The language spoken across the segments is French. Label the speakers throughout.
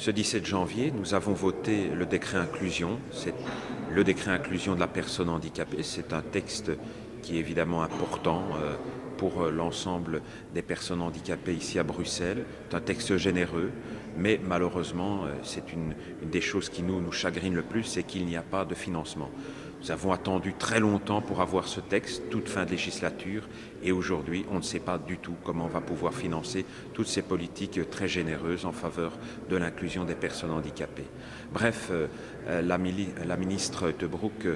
Speaker 1: Ce 17 janvier, nous avons voté le décret inclusion. C'est le décret inclusion de la personne handicapée. C'est un texte qui est évidemment important pour l'ensemble des personnes handicapées ici à Bruxelles. C'est un texte généreux, mais malheureusement, c'est une des choses qui nous chagrine le plus, c'est qu'il n'y a pas de financement. Nous avons attendu très longtemps pour avoir ce texte, toute fin de législature, et aujourd'hui, on ne sait pas du tout comment on va pouvoir financer toutes ces politiques très généreuses en faveur de l'inclusion des personnes handicapées. Bref, la ministre De Broek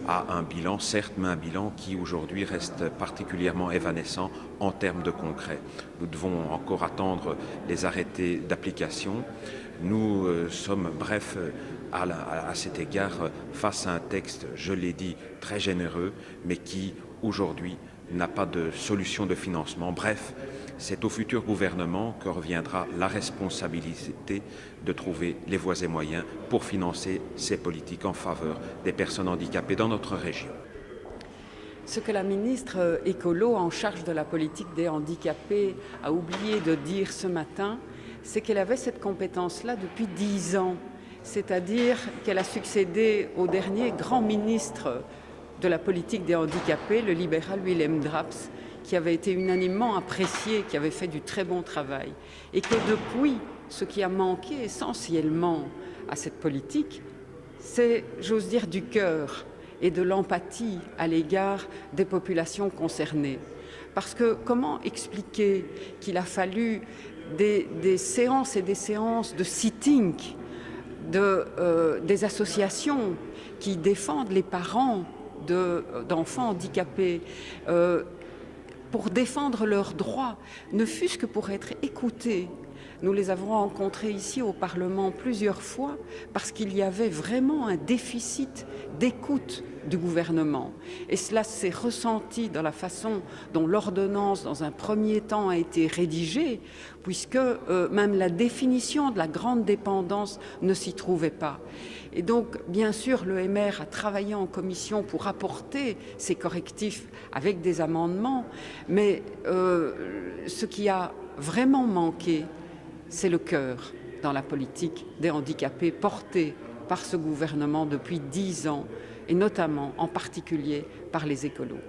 Speaker 1: a un bilan, certes, mais un bilan qui aujourd'hui reste particulièrement évanescent en termes de concret. Nous devons encore attendre les arrêtés d'application. Nous sommes, bref, à cet égard, face à un texte, je l'ai dit, très généreux, mais qui, aujourd'hui, n'a pas de solution de financement. Bref, c'est au futur gouvernement que reviendra la responsabilité de trouver les voies et moyens pour financer ces politiques en faveur des personnes handicapées dans notre région.
Speaker 2: Ce que la ministre écolo en charge de la politique des handicapés a oublié de dire ce matin, c'est qu'elle avait cette compétence-là depuis 10 ans. C'est-à-dire qu'elle a succédé au dernier grand ministre de la politique des handicapés, le libéral Willem Draps, qui avait été unanimement apprécié, qui avait fait du très bon travail. Et que depuis, ce qui a manqué essentiellement à cette politique, c'est, j'ose dire, du cœur et de l'empathie à l'égard des populations concernées. Parce que comment expliquer qu'il a fallu des séances et des séances de sitting des associations qui défendent les parents d'enfants handicapés pour défendre leurs droits, ne fût-ce que pour être écoutés. Nous les avons rencontrés ici au Parlement plusieurs fois parce qu'il y avait vraiment un déficit d'écoute du gouvernement. Et cela s'est ressenti dans la façon dont l'ordonnance, dans un premier temps, a été rédigée, puisque même la définition de la grande dépendance ne s'y trouvait pas. Et donc, bien sûr, l'EMR a travaillé en commission pour apporter ces correctifs avec des amendements, mais ce qui a vraiment manqué, c'est le cœur dans la politique des handicapés portée par ce gouvernement depuis 10 ans, et notamment, en particulier, par les écolos.